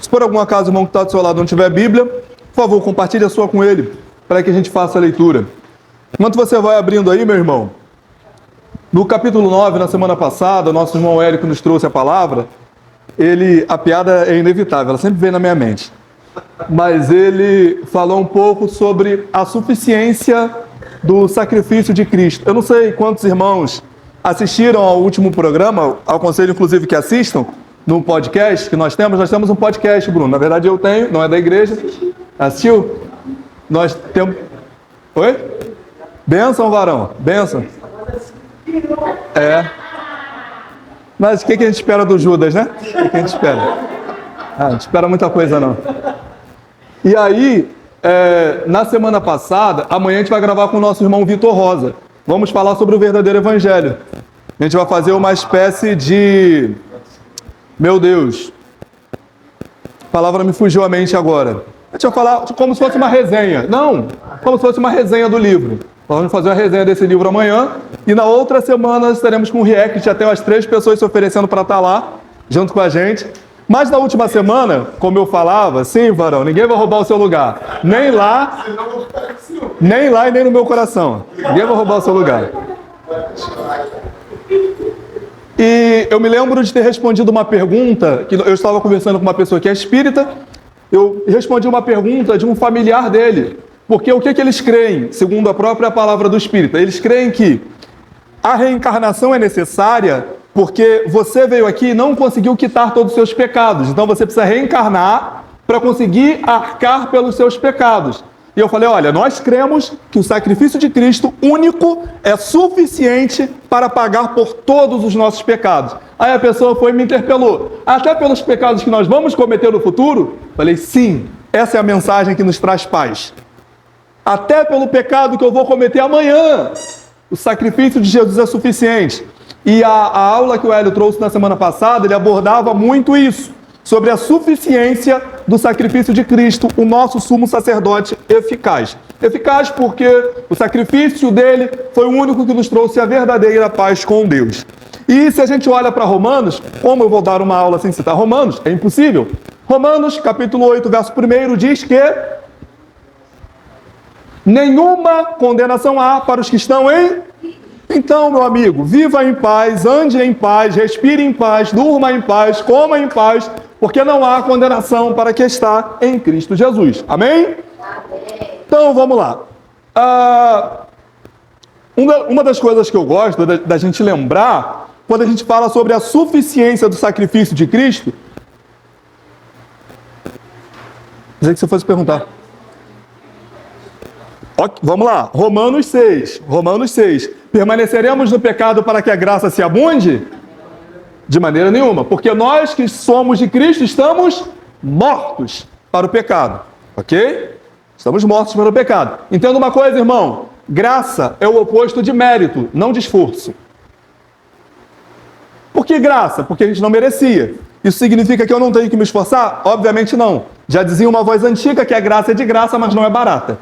Se por algum acaso o irmão que está do seu lado não tiver Bíblia, por favor, compartilhe a sua com ele, para que a gente faça a leitura. Enquanto você vai abrindo aí, meu irmão, no capítulo 9, na semana passada, o nosso irmão Érico nos trouxe a palavra. A piada é inevitável, ela sempre vem na minha mente. Mas ele falou um pouco sobre a suficiência do sacrifício de Cristo. Eu não sei quantos irmãos assistiram ao último programa, aconselho inclusive que assistam, no podcast que nós temos um podcast, Bruno. Na verdade eu tenho, não é da igreja. Assistiu? Nós temos... Oi? Bênção, varão. Bênção. Mas o que a gente espera do Judas, né? O que a gente espera? A gente espera muita coisa, não. E aí, na semana passada, amanhã a gente vai gravar com o nosso irmão Vitor Rosa. Vamos falar sobre o verdadeiro evangelho. A gente vai fazer uma espécie de... Meu Deus. A palavra me fugiu à mente agora. A gente vai falar como se fosse uma resenha. Não, como se fosse uma resenha do livro. Vamos fazer uma resenha desse livro amanhã. E na outra semana estaremos com um react de até umas 3 pessoas se oferecendo para estar lá, junto com a gente. Mas na última semana, como eu falava, sim, varão, ninguém vai roubar o seu lugar. Nem lá e nem no meu coração. Ninguém vai roubar o seu lugar. E eu me lembro de ter respondido uma pergunta, que eu estava conversando com uma pessoa que é espírita. Eu respondi uma pergunta de um familiar dele. Porque o que eles creem, segundo a própria palavra do Espírito? Eles creem que a reencarnação é necessária porque você veio aqui e não conseguiu quitar todos os seus pecados. Então você precisa reencarnar para conseguir arcar pelos seus pecados. E eu falei, olha, nós cremos que o sacrifício de Cristo único é suficiente para pagar por todos os nossos pecados. Aí a pessoa foi e me interpelou. Até pelos pecados que nós vamos cometer no futuro? Falei, sim, essa é a mensagem que nos traz paz. Até pelo pecado que eu vou cometer amanhã, o sacrifício de Jesus é suficiente. E a aula que o Hélio trouxe na semana passada, ele abordava muito isso, sobre a suficiência do sacrifício de Cristo, o nosso sumo sacerdote eficaz. Eficaz porque o sacrifício dele foi o único que nos trouxe a verdadeira paz com Deus. E se a gente olha para Romanos, como eu vou dar uma aula sem citar Romanos? É impossível. Romanos, capítulo 8, verso 1, diz que nenhuma condenação há para os que estão em... Então, meu amigo, viva em paz, ande em paz, respire em paz, durma em paz, coma em paz, porque não há condenação para quem está em Cristo Jesus. Amém? Amém. Então, vamos lá. Uma das coisas que eu gosto da gente lembrar, quando a gente fala sobre a suficiência do sacrifício de Cristo... Pensei que você fosse perguntar. Okay, vamos lá, Romanos 6. Permaneceremos no pecado para que a graça se abunde? De maneira nenhuma, porque nós que somos de Cristo estamos mortos para o pecado, ok? Estamos mortos para o pecado. Entenda uma coisa, irmão, graça é o oposto de mérito, não de esforço. Por que graça? Porque a gente não merecia. Isso significa que eu não tenho que me esforçar? Obviamente não. Já dizia uma voz antiga que a graça é de graça, mas não é barata.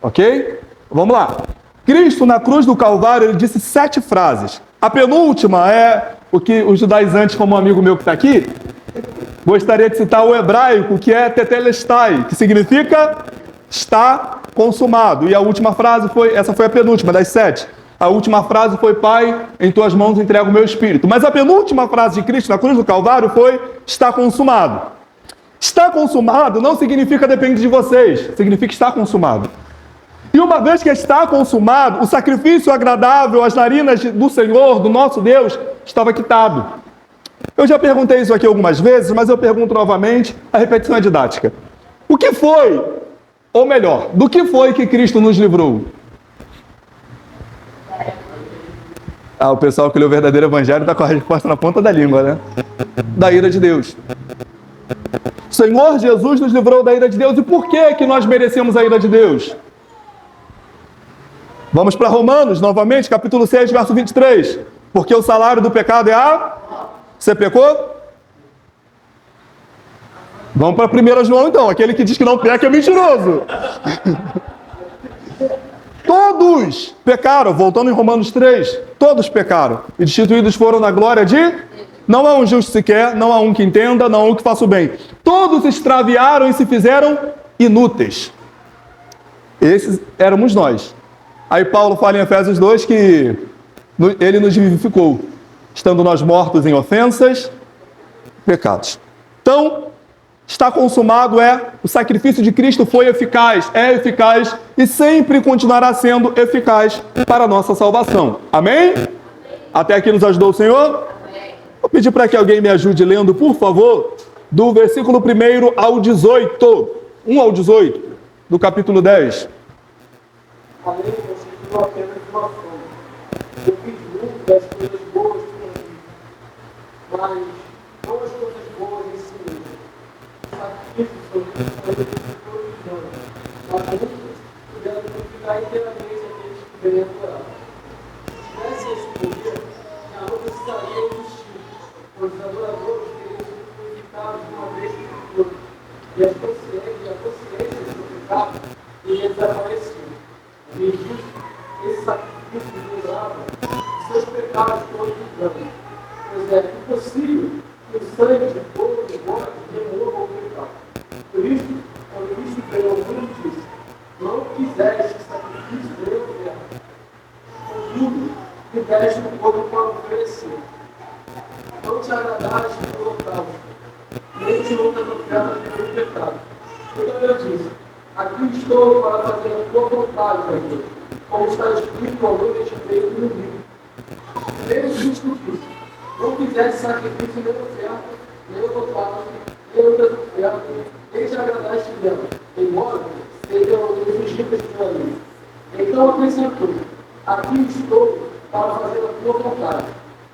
Ok? Vamos lá. Cristo, na cruz do Calvário, ele disse 7 frases. A penúltima é o que os judaizantes, como um amigo meu que está aqui, gostaria de citar o hebraico, que é tetelestai, que significa está consumado. E a última frase essa foi a penúltima das 7. A última frase foi, Pai, em tuas mãos entrego o meu espírito. Mas a penúltima frase de Cristo na cruz do Calvário foi, está consumado. Está consumado não significa depende de vocês, significa está consumado. E uma vez que está consumado, o sacrifício agradável às narinas do Senhor, do nosso Deus, estava quitado. Eu já perguntei isso aqui algumas vezes, mas eu pergunto novamente, a repetição é didática. O que foi, ou melhor, do que foi que Cristo nos livrou? O pessoal que leu o verdadeiro evangelho está com a resposta na ponta da língua, né? Da ira de Deus. O Senhor Jesus nos livrou da ira de Deus. E por que nós merecemos a ira de Deus? Vamos para Romanos, novamente, capítulo 6, verso 23. Porque o salário do pecado é a... Você pecou? Vamos para 1 João, então. Aquele que diz que não peca é mentiroso. Todos pecaram, voltando em Romanos 3. Todos pecaram. E destituídos foram na glória de... Não há um justo sequer, não há um que entenda, não há um que faça o bem. Todos extraviaram e se fizeram inúteis. Esses éramos nós. Aí Paulo fala em Efésios 2 que ele nos vivificou, estando nós mortos em ofensas, pecados. Então, está consumado, o sacrifício de Cristo foi eficaz, é eficaz e sempre continuará sendo eficaz para a nossa salvação. Amém? Até aqui nos ajudou o Senhor? Vou pedir para que alguém me ajude lendo, por favor, do versículo 1 ao 18, 1 ao 18, do capítulo 10. Além de você, não apenas uma fome. Eu fiz muito das coisas boas por mim, mas não as coisas boas em si mesmo. Sacrifício sobre isso, mas eu fiz todos os anos. Mas muitos puderam purificar inteiramente aqueles que vêm adorar. Se tivesse esse poder, já não precisaria existir, pois os adoradores teriam sido purificados de uma vez por todas, e a consciência do pecado iria desaparecer. Esse sacrifício durava seus pecados todos os anos. Pois é impossível que o sangue de touro e bode remova o pecado. Por isso, quando Cristo veio ao mundo, disse: não quiseste sacrifício nem oferta. Contudo, me deste um corpo para oferecer. Não te agradaste do holocausto, nem de outras ofertas pelo pecado. Então eu disse: aqui estou para fazer a tua vontade, ó Deus, como está escrito ao meu respeito no livro. Deus justo disse: não quiseste sacrifício nem oferta, nem holocausto, nem outras ofertas, nem te agradaste dela, embora sejam exigidas pela lei. Então acrescentou: aqui estou para fazer a tua vontade.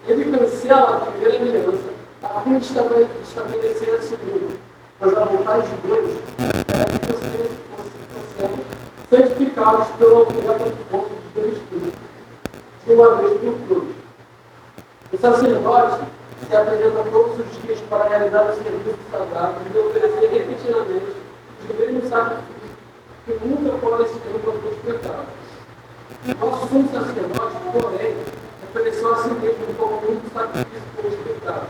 Ele cancela a primeira aliança, a fim de estabelecer a segunda. Mas a vontade de Deus é que vocês fossem santificados pela oferta do corpo de Deus Espírito, de uma vez por todas. O sacerdote se apresenta todos os dias para realizar o serviço sagrado e oferecer repetidamente o mesmo sacrifício que nunca pode se ter para os pecados. Nosso sumo sacerdote, porém, ofereceu a si mesmo como único sacrifício pelos pecados,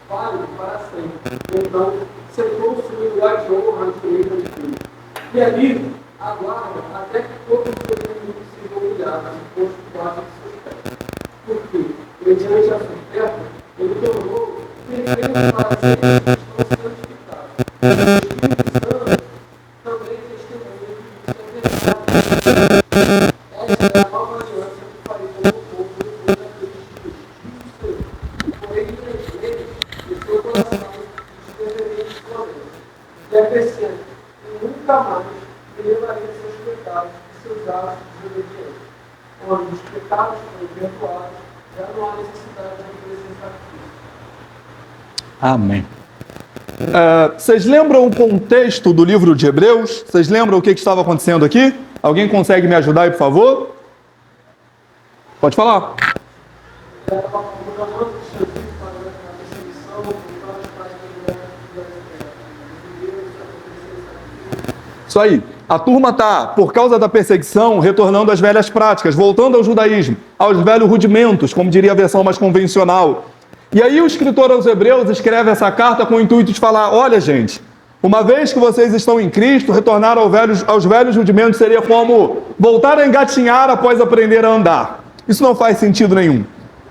válido para sempre. Então, sentou-se no lugar de honra à direita de Deus. E ali aguarda até que todos os seus inimigos sejam humilhados e postos debaixo de seus pés. Porque, mediante a sua oferta, ele tornou perfeito para sempre os que estão santificados. O Espírito Santo também testemunha que isso é verdade. Esta é a nova aliança que farei com o povo depois daqueles dias. Por ele tremerei e seu coração deveria de floresta. E acrescento: e nunca mais me levarei seus pecados e seus atos de desobediência. Quando os pecados forem perdoados, já não há necessidade de oferecer sacrifício. Amém. Vocês lembram o contexto do livro de Hebreus? Vocês lembram o que estava acontecendo aqui? Alguém consegue me ajudar aí, por favor? Pode falar. Isso aí. A turma está, por causa da perseguição, retornando às velhas práticas, voltando ao judaísmo, aos velhos rudimentos, como diria a versão mais convencional. E aí o escritor aos Hebreus escreve essa carta com o intuito de falar: olha, gente, uma vez que vocês estão em Cristo, retornar aos velhos rudimentos seria como voltar a engatinhar após aprender a andar. Isso não faz sentido nenhum.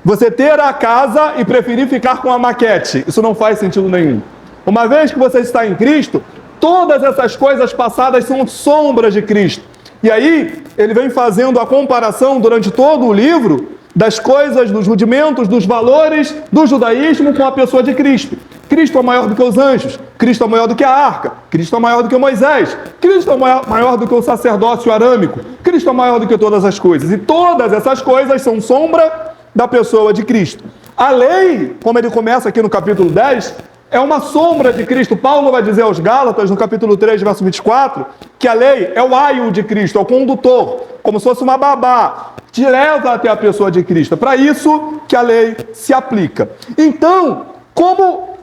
Você ter a casa e preferir ficar com a maquete, isso não faz sentido nenhum. Uma vez que você está em Cristo, todas essas coisas passadas são sombras de Cristo. E aí, ele vem fazendo a comparação durante todo o livro das coisas, dos rudimentos, dos valores do judaísmo com a pessoa de Cristo. Cristo é maior do que os anjos, Cristo é maior do que a arca, Cristo é maior do que Moisés, Cristo é maior do que o sacerdócio arâmico, Cristo é maior do que todas as coisas. E todas essas coisas são sombra da pessoa de Cristo. A lei, como ele começa aqui no capítulo 10, é uma sombra de Cristo. Paulo vai dizer aos Gálatas, no capítulo 3, verso 24, que a lei é o aio de Cristo, é o condutor, como se fosse uma babá, te leva até a pessoa de Cristo. É para isso que a lei se aplica. Então, como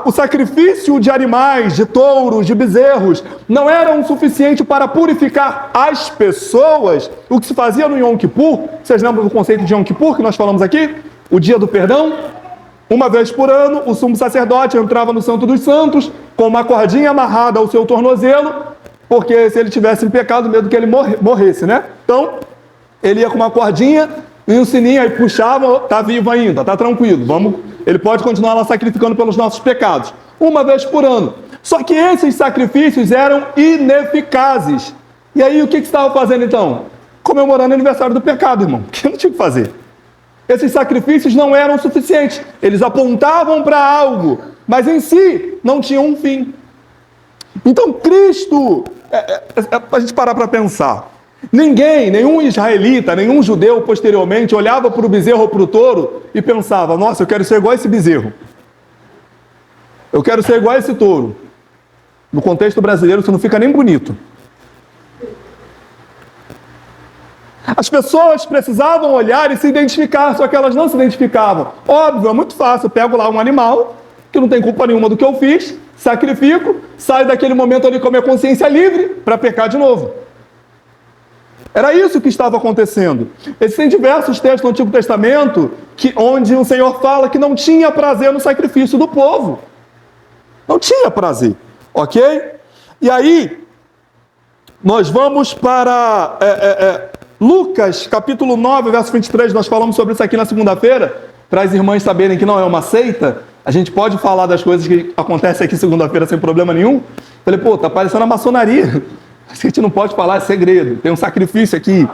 o sacrifício de animais, de touros, de bezerros, não eram suficiente para purificar as pessoas, o que se fazia no Yom Kippur, vocês lembram do conceito de Yom Kippur que nós falamos aqui? O dia do perdão? Uma vez por ano, o sumo sacerdote entrava no Santo dos Santos com uma cordinha amarrada ao seu tornozelo, porque se ele tivesse em pecado, medo que ele morresse, né? Então, ele ia com uma cordinha e um sininho, aí puxava, tá vivo ainda, tá tranquilo, ele pode continuar lá sacrificando pelos nossos pecados. Uma vez por ano. Só que esses sacrifícios eram ineficazes. E aí, o que estava fazendo então? Comemorando o aniversário do pecado, irmão. Que não tinha o que fazer. Esses sacrifícios não eram suficientes. Eles apontavam para algo, mas em si não tinham um fim. Então, Cristo, a gente parar para pensar. Ninguém, nenhum israelita, nenhum judeu posteriormente olhava para o bezerro ou para o touro e pensava: nossa, eu quero ser igual a esse bezerro. Eu quero ser igual a esse touro. No contexto brasileiro, isso não fica nem bonito. As pessoas precisavam olhar e se identificar, só que elas não se identificavam. Óbvio, é muito fácil. Eu pego lá um animal, que não tem culpa nenhuma do que eu fiz, sacrifico, saio daquele momento ali com a minha consciência livre para pecar de novo. Era isso que estava acontecendo. Existem diversos textos no Antigo Testamento onde o Senhor fala que não tinha prazer no sacrifício do povo. Não tinha prazer, ok? E aí, nós vamos para Lucas, capítulo 9, verso 23, nós falamos sobre isso aqui na segunda-feira, para as irmãs saberem que não é uma seita. A gente pode falar das coisas que acontecem aqui segunda-feira sem problema nenhum. Falei, pô, tá parecendo a maçonaria. A gente não pode falar, é segredo. Tem um sacrifício aqui.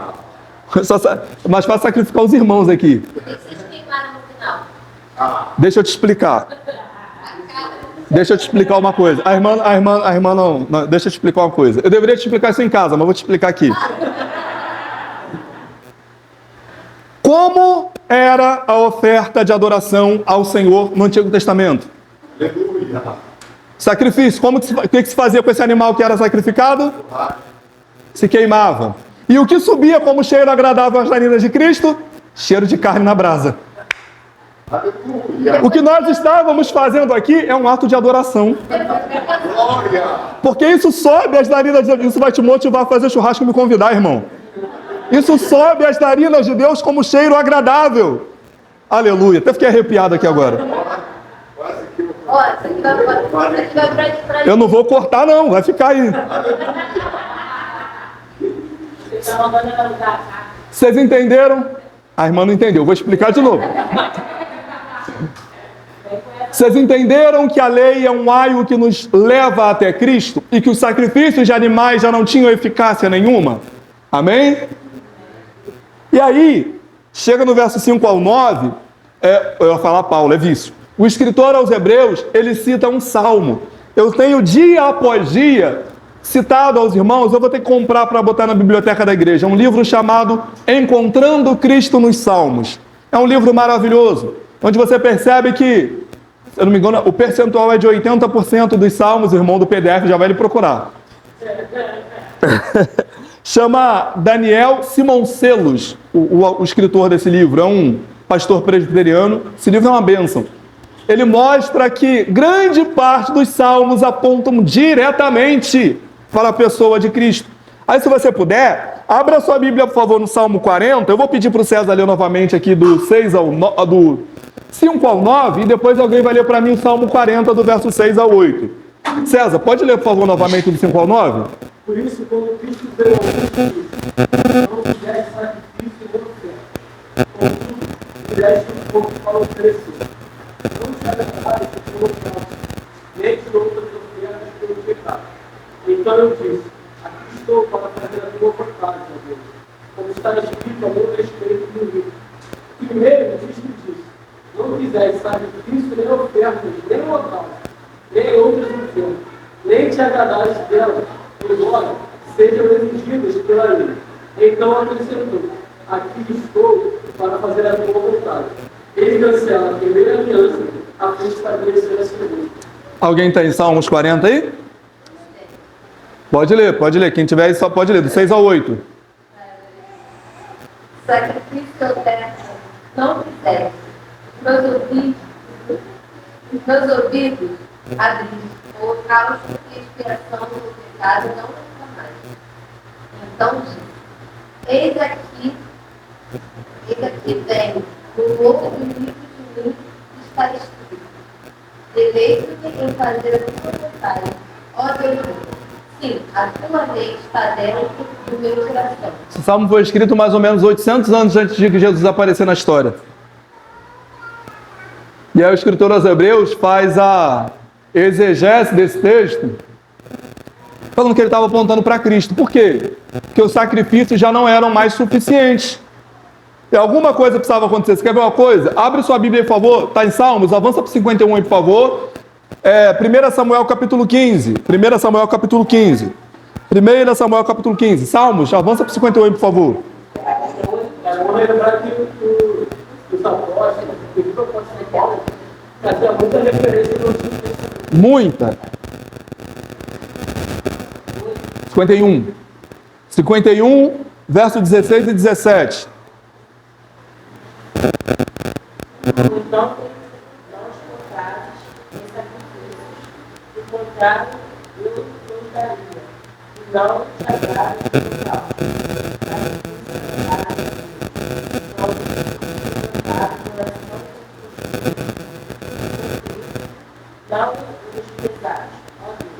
Mas fácil sacrificar os irmãos aqui. Vocês queimaram no final. Deixa eu te explicar. Deixa eu te explicar uma coisa. A irmã não, deixa eu te explicar uma coisa. Eu deveria te explicar isso em casa, mas vou te explicar aqui. Como era a oferta de adoração ao Senhor no Antigo Testamento? Aleluia. Sacrifício. O que se fazia com esse animal que era sacrificado? Se queimava. E o que subia como cheiro agradável às narinas de Cristo? Cheiro de carne na brasa. Aleluia. O que nós estávamos fazendo aqui é um ato de adoração. Glória. Porque isso sobe as narinas de Deus. Isso vai te motivar a fazer churrasco e me convidar, irmão. Isso sobe as narinas de Deus como cheiro agradável. Aleluia. Até fiquei arrepiado aqui agora. Ó, isso aqui vai pra Eu não vou cortar, não. Vai ficar aí. Vocês entenderam? A irmã não entendeu. Vou explicar de novo. Vocês entenderam que a lei é um aio que nos leva até Cristo e que os sacrifícios de animais já não tinham eficácia nenhuma? Amém? E aí, chega no verso 5 ao 9, eu ia falar Paulo, é vício. O escritor aos Hebreus, ele cita um salmo. Eu tenho dia após dia citado aos irmãos, eu vou ter que comprar para botar na biblioteca da igreja, um livro chamado Encontrando Cristo nos Salmos. É um livro maravilhoso, onde você percebe que, se eu não me engano, o percentual é de 80% dos salmos, o irmão do PDF já vai lhe procurar. Chama Daniel Simoncelos, o escritor desse livro, é um pastor presbiteriano. Esse livro é uma bênção. Ele mostra que grande parte dos salmos apontam diretamente para a pessoa de Cristo. Aí, se você puder, abra sua Bíblia, por favor, no Salmo 40. Eu vou pedir para o César ler novamente aqui do 5 ao 9, e depois alguém vai ler para mim o Salmo 40, do verso 6 ao 8. César, pode ler, por favor, novamente do 5 ao 9? Por isso, quando Cristo veio ao mundo, não fizeste sacrifício nem oferta. Contudo, fizeste um pouco para oferecer. Não te agradaste pelo pecado, nem de outras ofertas pelo pecado. Então eu disse: aqui estou para fazer a tua vontade, meu Deus. Como está escrito a meu respeito no livro. Primeiro, disse: não fizeste sacrifício nem ofertas, nem holocausto, nem outras ofertas, nem te agradaste delas, embora sejam exigidas pela lei. Então acrescentou: aqui estou para fazer a tua vontade. Ele cancela a primeira aliança a fim de estabelecer a segunda. Alguém tem Salmos 40 aí? Pode ler. Quem tiver aí só pode ler, do 6 ao 8. sacrifício e oferta não fizeste. Meus ouvidos abriste, o holocausto e expiação do pecado não reclamais. Então disse: eis aqui vem o outro livro de mim está escrito: deleita-te em fazer a tua vontade, ó Deus meu. Sim, a tua lei está dentro do meu coração. Esse salmo foi escrito mais ou menos 800 anos antes de que Jesus aparecer na história. E aí o escritor aos Hebreus faz a exegese desse texto, falando que ele estava apontando para Cristo. Por quê? Porque os sacrifícios já não eram mais suficientes. E alguma coisa precisava acontecer. Você quer ver uma coisa? Abre sua Bíblia, por favor. Está em Salmos, avança para o 51 aí, por favor. 1 Samuel capítulo 15. 1 Samuel capítulo 15. 1 Samuel capítulo 15. Salmos, avança para o 51 aí, por favor. É bom lembrar que os apóstolos, o livro apóstolo de Paulo, fazia muita referência no Antigo Testamento. Muita. 51. 51, verso 16 e 17. Então, não os contares em sacrifícios, do contrário, eu os daria, e não te agrade o mal. Não os pesares, ó Deus.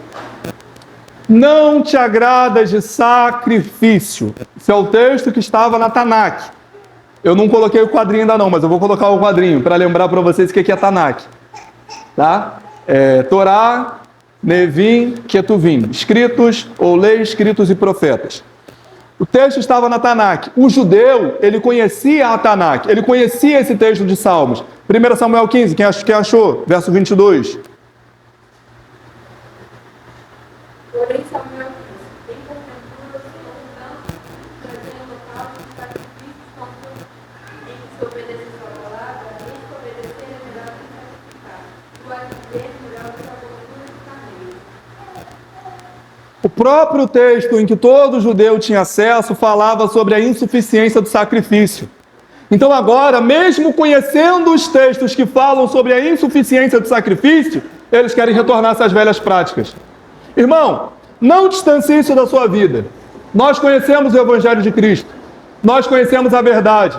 Não te agradas de sacrifício. Esse é o texto que estava na Tanakh. Eu não coloquei o quadrinho ainda não, mas eu vou colocar o quadrinho para lembrar para vocês o que é Tanakh. Tá? Torá, Nevim, Ketuvim. Escritos ou leis, escritos e profetas. O texto estava na Tanakh. O judeu, ele conhecia a Tanakh. Ele conhecia esse texto de Salmos. 1 Samuel 15, quem achou? Verso 22. Porém, Samuel disse: tem porventura o Senhor não trazer local de sacrifícios quanto em que se obedecer sua palavra, em que obedecer é melhor que sacrificar. Tu a viver melhor que a gordura de carneiro. O próprio texto em que todo judeu tinha acesso falava sobre a insuficiência do sacrifício. Então agora, mesmo conhecendo os textos que falam sobre a insuficiência do sacrifício, eles querem retornar a essas velhas práticas. Irmão, não distancie isso da sua vida. Nós conhecemos o Evangelho de Cristo. Nós conhecemos a verdade.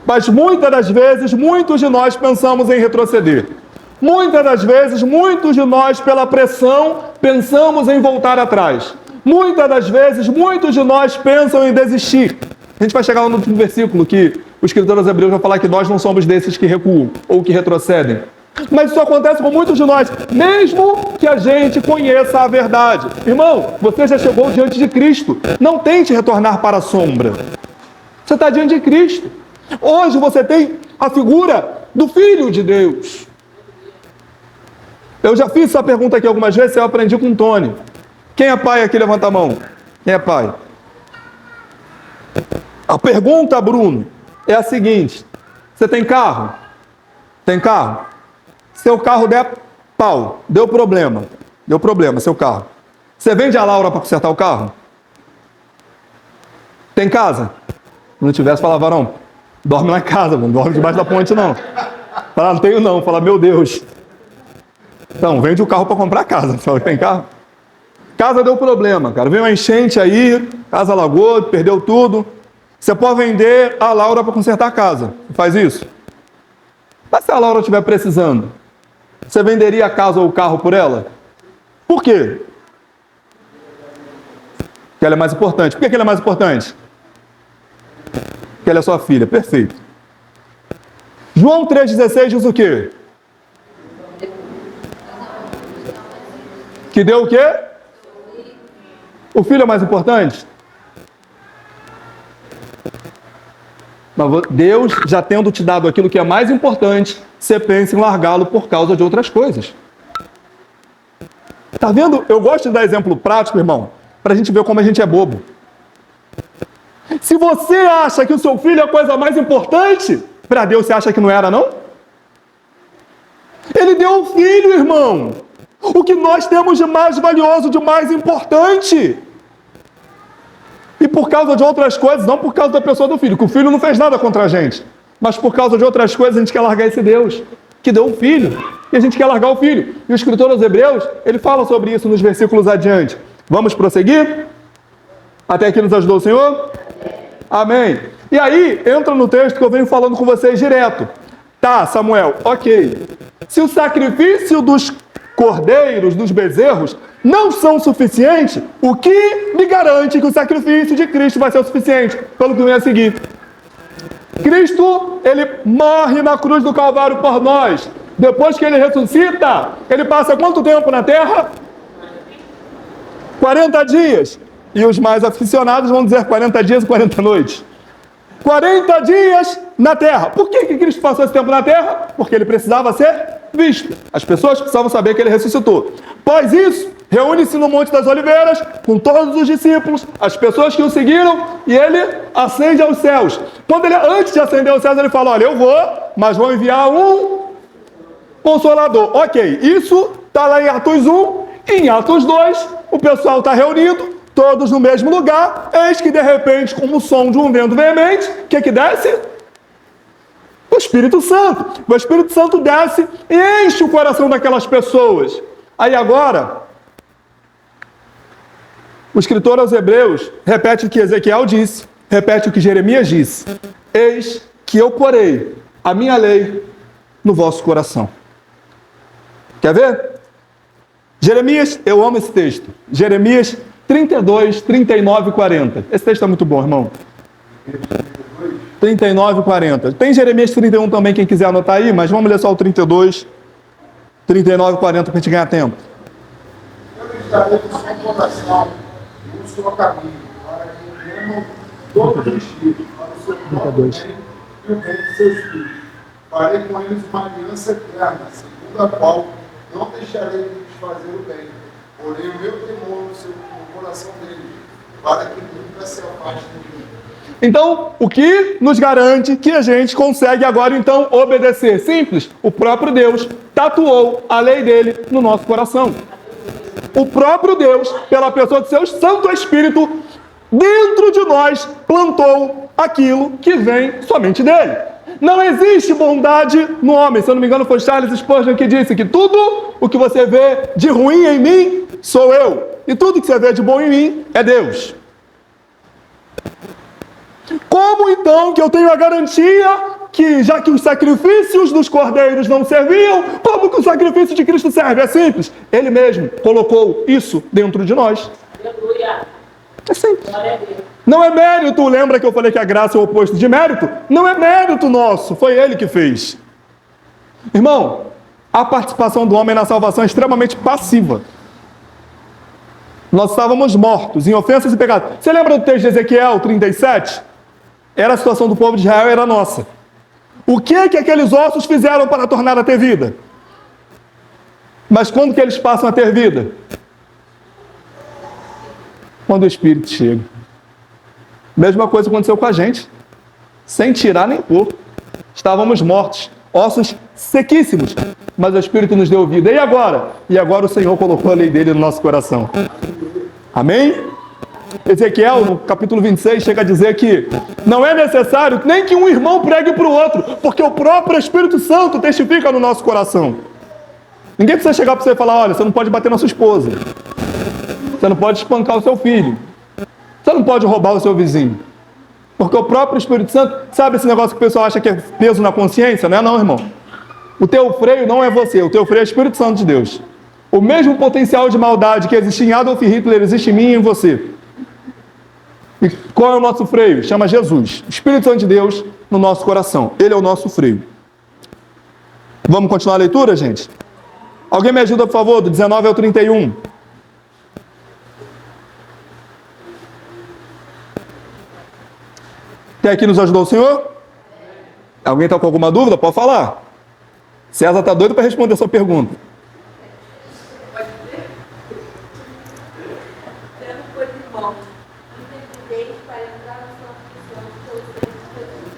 Mas muitas das vezes, muitos de nós pensamos em retroceder. Muitas das vezes, muitos de nós, pela pressão, pensamos em voltar atrás. Muitas das vezes, muitos de nós pensam em desistir. A gente vai chegar no último versículo que o escritor aos Hebreus vai falar que nós não somos desses que recuam ou que retrocedem. Mas isso acontece com muitos de nós, mesmo que a gente conheça a verdade. Irmão, você já chegou diante de Cristo. Não tente retornar para a sombra. Você está diante de Cristo. Hoje você tem a figura do Filho de Deus. Eu já fiz essa pergunta aqui algumas vezes, eu aprendi com o Tony. Quem é pai aqui? Levanta a mão. Quem é pai? A pergunta, Bruno, é a seguinte. Você tem carro? Tem carro? Seu carro der pau, deu problema, seu carro. Você vende a Laura para consertar o carro? Tem casa? Se não tivesse, falava, varão, dorme lá em casa, não dorme debaixo da ponte não. Fala, não tenho não, fala, meu Deus. Então, vende o carro para comprar casa, só tem carro. Casa deu problema, cara, veio uma enchente aí, casa alagou, perdeu tudo. Você pode vender a Laura para consertar a casa, faz isso? Mas se a Laura estiver precisando, você venderia a casa ou o carro por ela? Por quê? Porque ela é mais importante. Por que ela é mais importante? Porque ela é sua filha. Perfeito. João 3,16 diz o quê? Que deu o quê? O filho é mais importante? Mas Deus, já tendo te dado aquilo que é mais importante, você pensa em largá-lo por causa de outras coisas. Tá vendo? Eu gosto de dar exemplo prático, irmão, para a gente ver como a gente é bobo. Se você acha que o seu filho é a coisa mais importante, para Deus você acha que não era, não? Ele deu o filho, irmão. O que nós temos de mais valioso, de mais importante. E por causa de outras coisas, não por causa da pessoa do filho, que o filho não fez nada contra a gente, mas por causa de outras coisas a gente quer largar esse Deus, que deu o filho, e a gente quer largar o filho. E o escritor aos Hebreus, ele fala sobre isso nos versículos adiante. Vamos prosseguir? Até aqui nos ajudou o Senhor? Amém. E aí, entra no texto que eu venho falando com vocês direto. Tá, Samuel, ok. se o sacrifício dos cordeiros, dos bezerros, não são suficientes, o que me garante que o sacrifício de Cristo vai ser o suficiente? Pelo que vem a seguir. Cristo, ele morre na cruz do Calvário por nós. Depois que ele ressuscita, ele passa quanto tempo na terra? 40 dias. E os mais aficionados vão dizer 40 dias e 40 noites. 40 dias na terra. Por que Cristo passou esse tempo na terra? Porque ele precisava ser visto. As pessoas precisavam saber que ele ressuscitou. Após isso, reúne-se no Monte das Oliveiras com todos os discípulos, as pessoas que o seguiram, e ele ascende aos céus. Quando ele, antes de ascender aos céus, ele fala, olha, eu vou, mas vou enviar um Consolador. Ok, isso está lá em Atos 1. Em Atos 2, o pessoal está reunido, todos no mesmo lugar, eis que de repente, como o som de um vento veemente, o que desce? O Espírito Santo. O Espírito Santo desce e enche o coração daquelas pessoas. Aí agora, o escritor aos Hebreus repete o que Ezequiel disse, repete o que Jeremias disse. Eis que eu porei a minha lei no vosso coração. Quer ver? Jeremias, eu amo esse texto. Jeremias 32, 39 e 40. Esse texto é muito bom, irmão. 39 e 40. Tem Jeremias 31 também, quem quiser anotar aí, mas vamos ler só o 32, 39 e 40 para a gente ganhar tempo. Eu estarei no seu coração e no seu caminho, para que entendam todos os filhos, para o seu próprio bem e o bem de seus filhos. Farei com eles uma aliança eterna, segundo a qual não deixarei de lhes fazer o bem. Porém, o meu temor no coração deles, para que nunca se afastem de mim. Então, o que nos garante que a gente consegue agora, então, obedecer? Simples, o próprio Deus tatuou a lei dele no nosso coração. O próprio Deus, pela pessoa de seu Santo Espírito, dentro de nós, plantou aquilo que vem somente dele. Não existe bondade no homem. Se eu não me engano, foi Charles Spurgeon que disse que tudo o que você vê de ruim em mim, sou eu. E tudo que você vê de bom em mim, é Deus. Como então que eu tenho a garantia que, já que os sacrifícios dos cordeiros não serviam, como que o sacrifício de Cristo serve? É simples. Ele mesmo colocou isso dentro de nós. Aleluia. É simples. Glória a Deus. Não é mérito, lembra que eu falei que a graça é o oposto de mérito? Não é mérito nosso, foi ele que fez. Irmão, a participação do homem na salvação é extremamente passiva. Nós estávamos mortos em ofensas e pecados. Você lembra do texto de Ezequiel 37? Era a situação do povo de Israel, era nossa. O que aqueles ossos fizeram para tornar a ter vida? Mas quando que eles passam a ter vida? Quando o Espírito chega. Mesma coisa aconteceu com a gente. Sem tirar nem pôr. Estávamos mortos. Ossos sequíssimos. Mas o Espírito nos deu vida. E agora? E agora o Senhor colocou a lei dele no nosso coração. Amém? Ezequiel, no capítulo 26, chega a dizer que não é necessário nem que um irmão pregue para o outro, porque o próprio Espírito Santo testifica no nosso coração. Ninguém precisa chegar para você e falar, olha, você não pode bater na sua esposa. Você não pode espancar o seu filho. Você não pode roubar o seu vizinho. Porque o próprio Espírito Santo, sabe esse negócio que o pessoal acha que é peso na consciência? Não é não, irmão. O teu freio não é você, o teu freio é o Espírito Santo de Deus. O mesmo potencial de maldade que existe em Adolf Hitler existe em mim e em você. E qual é o nosso freio? Chama Jesus. Espírito Santo de Deus no nosso coração. Ele é o nosso freio. Vamos continuar a leitura, gente? Alguém me ajuda, por favor, do 19 ao 31. Até aqui nos ajudou o Senhor? Alguém está com alguma dúvida? Pode falar. César está doido para responder a sua pergunta. Tendo por irmão, entendei para entrar na sua função pelo Senhor Jesus,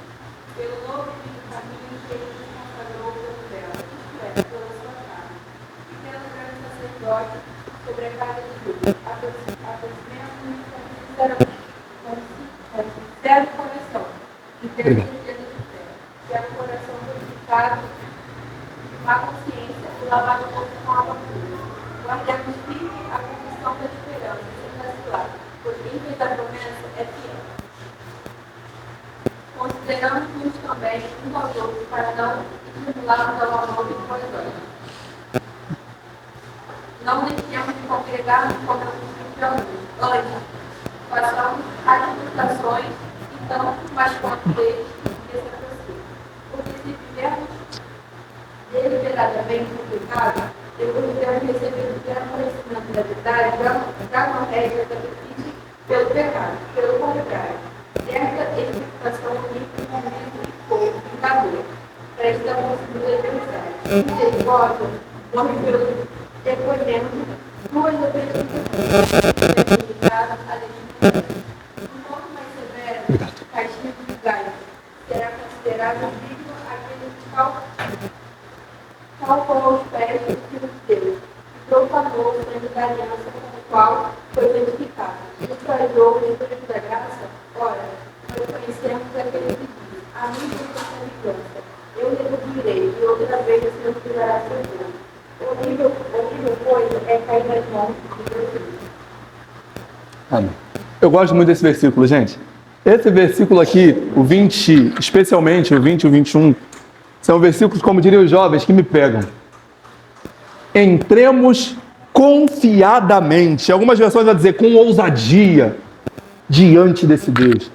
pelo novo e vivo caminho que ele nos consagrou pelo véu, isto é, pela sua carne, e tendo grande sacerdote sobre a casa de Deus, aproximento-nos com sincero coração, e tendo certeza de fé, que é um coração purificado, má consciência e lavado com água pura. Guardemos firme a confissão da esperança, sem vacilar, pois quem fez a promessa é fiel. Consideramos-nos também uns aos outros para não estimularmos ao amor e coesão, entregar como antes, passamos as tentações, então, mais quanto deles que se aproxima. Porque se vivermos deliberadamente no pecado, depois de termos recebido o pleno conhecimento da verdade, já não resta sacrifício pelo pecado. Pelo contrário, esta expectação livre convida e fogo, pecador, prestamos nos adversários. Misericórdia, morre pelo depoimento, duas obediências, enquanto mais severo, castigo de Gaio, será considerado digno aquele que calcou os pés do Filho de Deus, e profanou o sangue da aliança com o qual foi santificado. Ultrajou o Espírito da graça, ora, nós conhecemos aquele que diz, a mim tem vingança, eu reduzirei, e outra vez o Senhor cuidará seu Deus. Horrível coisa é cair nas mãos de Deus. Amém. Eu gosto muito desse versículo, gente. Esse versículo aqui, o 20, especialmente o 20 e o 21, são versículos, como diriam os jovens, que me pegam. Entremos confiadamente. Algumas versões vão dizer com ousadia diante desse Deus.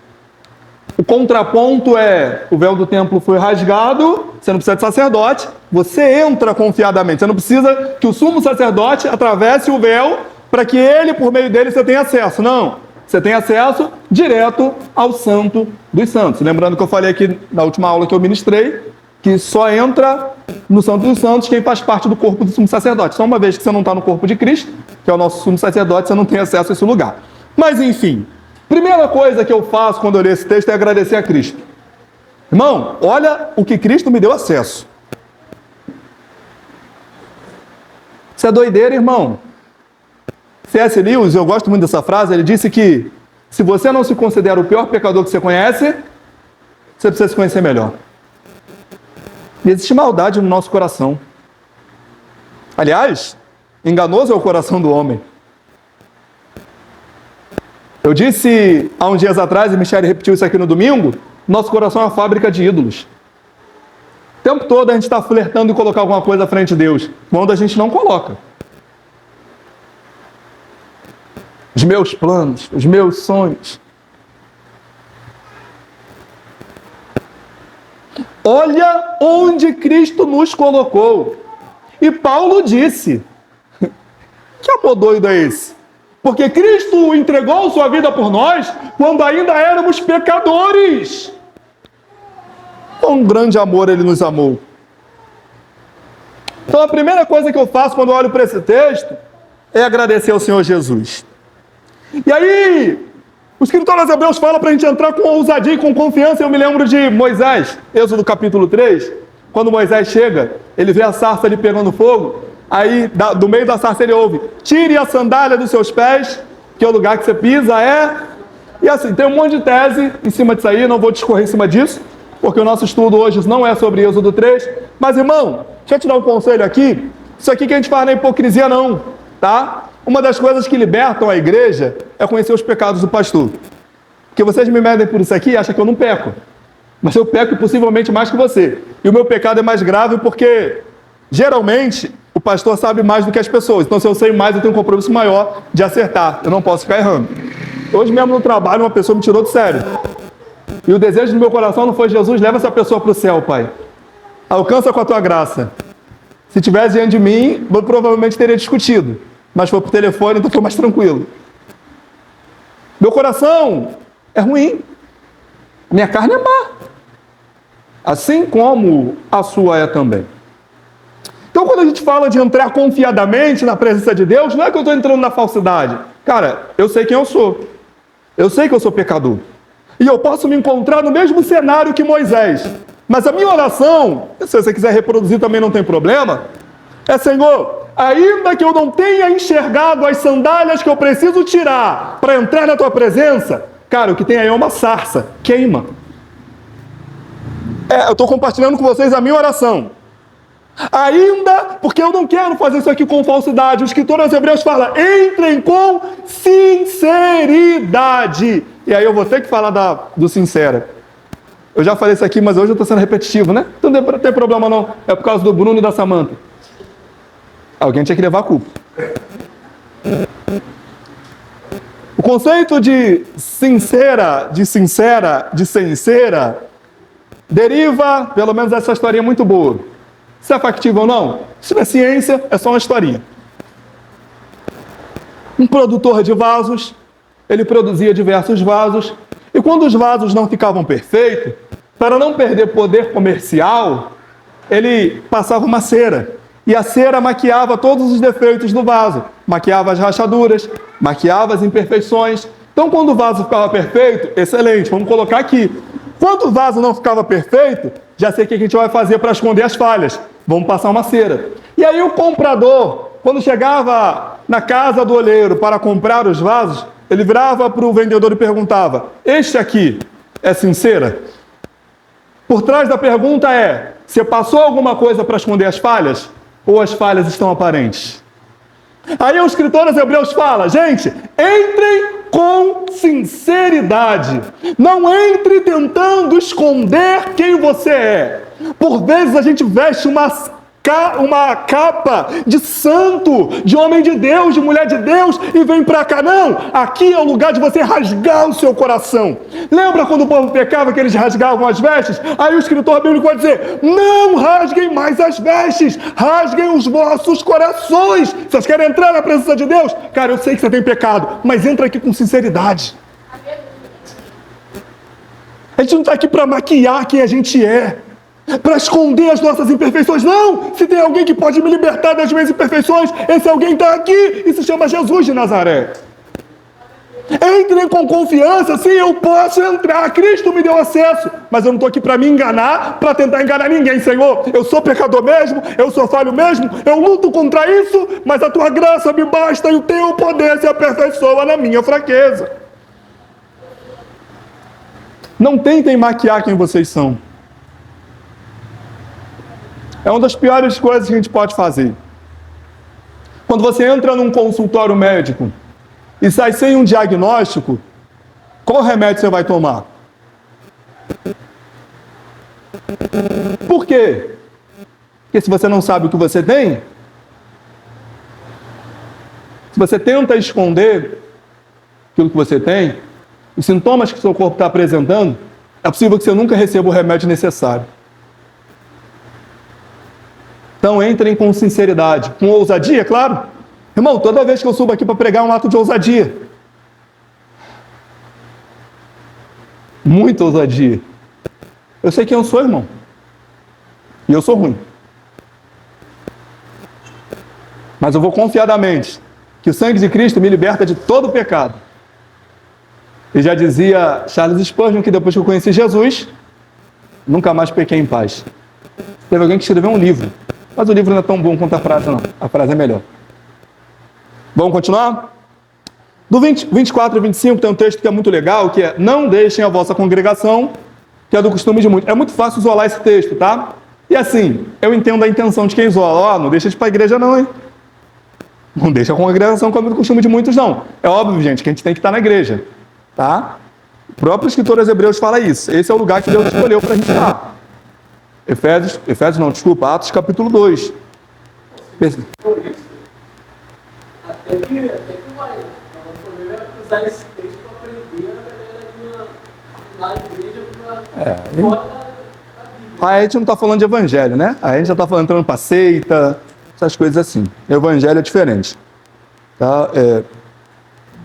O contraponto é, o véu do templo foi rasgado, você não precisa de sacerdote, você entra confiadamente. Você não precisa que o sumo sacerdote atravesse o véu para que ele, por meio dele, você tenha acesso. Não, você tem acesso direto ao Santo dos Santos. Lembrando que eu falei aqui na última aula que eu ministrei, que só entra no Santo dos Santos quem faz parte do corpo do sumo sacerdote. Só uma vez que você não está no corpo de Cristo, que é o nosso sumo sacerdote, você não tem acesso a esse lugar. Mas, enfim, primeira coisa que eu faço quando eu leio esse texto é agradecer a Cristo. Irmão, olha o que Cristo me deu acesso. Isso é doideira, irmão. C.S. Lewis, eu gosto muito dessa frase, ele disse que se você não se considera o pior pecador que você conhece, você precisa se conhecer melhor. E existe maldade no nosso coração. Aliás, enganoso é o coração do homem. Eu disse há uns dias atrás, e Michele repetiu isso aqui no domingo, nosso coração é uma fábrica de ídolos. O tempo todo a gente está flertando em colocar alguma coisa à frente de Deus, quando a gente não coloca. Os meus planos, os meus sonhos. Olha onde Cristo nos colocou. E Paulo disse, que amor doido é esse? Porque Cristo entregou sua vida por nós quando ainda éramos pecadores. Com um grande amor ele nos amou. Então a primeira coisa que eu faço quando eu olho para esse texto é agradecer ao Senhor Jesus. E aí, o escritor aos Hebreus fala para a gente entrar com ousadia e com confiança. Eu me lembro de Moisés, Êxodo capítulo 3, quando Moisés chega, ele vê a sarça ali pegando fogo, aí do meio da sarça ele ouve, tire a sandália dos seus pés, que é o lugar que você pisa, E assim, tem um monte de tese em cima disso aí, não vou discorrer em cima disso, porque o nosso estudo hoje não é sobre Êxodo 3, mas irmão, deixa eu te dar um conselho aqui, isso aqui que a gente faz não é hipocrisia não, tá? Uma das coisas que libertam a igreja é conhecer os pecados do pastor. Porque vocês me medem por isso aqui e acham que eu não peco. Mas eu peco possivelmente mais que você. E o meu pecado é mais grave porque, geralmente, o pastor sabe mais do que as pessoas. Então, se eu sei mais, eu tenho um compromisso maior de acertar. Eu não posso ficar errando. Hoje mesmo no trabalho, uma pessoa me tirou do sério. E o desejo do meu coração não foi: Jesus, leva essa pessoa para o céu, Pai. Alcança com a tua graça. Se tivesse diante de mim, eu provavelmente teria discutido. Mas foi por telefone, então foi mais tranquilo. Meu coração é ruim. Minha carne é má. Assim como a sua é também. Então, quando a gente fala de entrar confiadamente na presença de Deus, não é que eu estou entrando na falsidade. Cara, eu sei quem eu sou. Eu sei que eu sou pecador. E eu posso me encontrar no mesmo cenário que Moisés. Mas a minha oração, se você quiser reproduzir também não tem problema, é: Senhor, ainda que eu não tenha enxergado as sandálias que eu preciso tirar para entrar na tua presença, cara, o que tem aí é uma sarça, queima. Eu estou compartilhando com vocês a minha oração. Ainda, porque eu não quero fazer isso aqui com falsidade, o escritor aos Hebreus fala: entrem com sinceridade. E aí eu vou ter que falar do sincero. Eu já falei isso aqui, mas hoje eu estou sendo repetitivo, né? Então não tem problema não, é por causa do Bruno e da Samanta. Alguém tinha que levar a culpa. conceito de sincera, deriva, pelo menos essa historinha muito boa. Se é factível ou não, isso não é ciência, é só uma historinha. Um produtor de vasos, ele produzia diversos vasos, e quando os vasos não ficavam perfeitos, para não perder poder comercial, ele passava uma cera. E a cera maquiava todos os defeitos do vaso. Maquiava as rachaduras, maquiava as imperfeições. Então, quando o vaso ficava perfeito, excelente, vamos colocar aqui. Quando o vaso não ficava perfeito, já sei o que a gente vai fazer para esconder as falhas. Vamos passar uma cera. E aí o comprador, quando chegava na casa do olheiro para comprar os vasos, ele virava para o vendedor e perguntava: este aqui é sincera? Por trás da pergunta é: você passou alguma coisa para esconder as falhas? Ou as falhas estão aparentes? Aí o escritor aos Hebreus fala: gente, entrem com sinceridade. Não entre tentando esconder quem você é. Por vezes a gente veste uma capa de santo, de homem de Deus, de mulher de Deus, e vem pra cá. Não, aqui é o lugar de você rasgar o seu coração. Lembra quando o povo pecava que eles rasgavam as vestes? Aí o escritor bíblico vai dizer: não rasguem mais as vestes, rasguem os vossos corações. Vocês querem entrar na presença de Deus? Cara, eu sei que você tem pecado, mas entra aqui com sinceridade. A gente não está aqui para maquiar quem a gente é, para esconder as nossas imperfeições. Não! Se tem alguém que pode me libertar das minhas imperfeições, esse alguém está aqui e se chama Jesus de Nazaré. Entrem com confiança. Sim, eu posso entrar. Cristo me deu acesso, mas eu não estou aqui para me enganar, para tentar enganar ninguém. Senhor, eu sou pecador mesmo, eu sou falho mesmo, eu luto contra isso, mas a tua graça me basta e o teu poder se aperfeiçoa na minha fraqueza. Não tentem maquiar quem vocês são. É uma das piores coisas que a gente pode fazer. Quando você entra num consultório médico e sai sem um diagnóstico, qual remédio você vai tomar? Por quê? Porque se você não sabe o que você tem, se você tenta esconder aquilo que você tem, os sintomas que o seu corpo está apresentando, é possível que você nunca receba o remédio necessário. Então, entrem com sinceridade, com ousadia, claro. Irmão, toda vez que eu subo aqui para pregar, é um ato de ousadia. Muita ousadia. Eu sei quem eu sou, irmão. E eu sou ruim. Mas eu vou confiadamente que o sangue de Cristo me liberta de todo pecado. E já dizia Charles Spurgeon que depois que eu conheci Jesus, nunca mais pequei em paz. Teve alguém que escreveu um livro. Mas o livro não é tão bom quanto a frase, não. A frase é melhor. Vamos continuar? Do 24 e 25 tem um texto que é muito legal, que é: não deixem a vossa congregação, que é do costume de muitos. É muito fácil isolar esse texto, tá? E assim, eu entendo a intenção de quem isola. Não deixa de ir para a igreja não, hein? Não deixa a congregação como é do costume de muitos, não. É óbvio, gente, que a gente tem que estar na igreja, tá? O próprio escritor aos Hebreus fala isso. Esse é o lugar que Deus escolheu para a gente estar. Atos capítulo 2. Até que vai. O problema é usar esse texto para aprender a galera na igreja para fora da Bíblia. Aí a gente não está falando de evangelho, né? Aí a gente já está entrando para seita, essas coisas assim. Evangelho é diferente. Tá?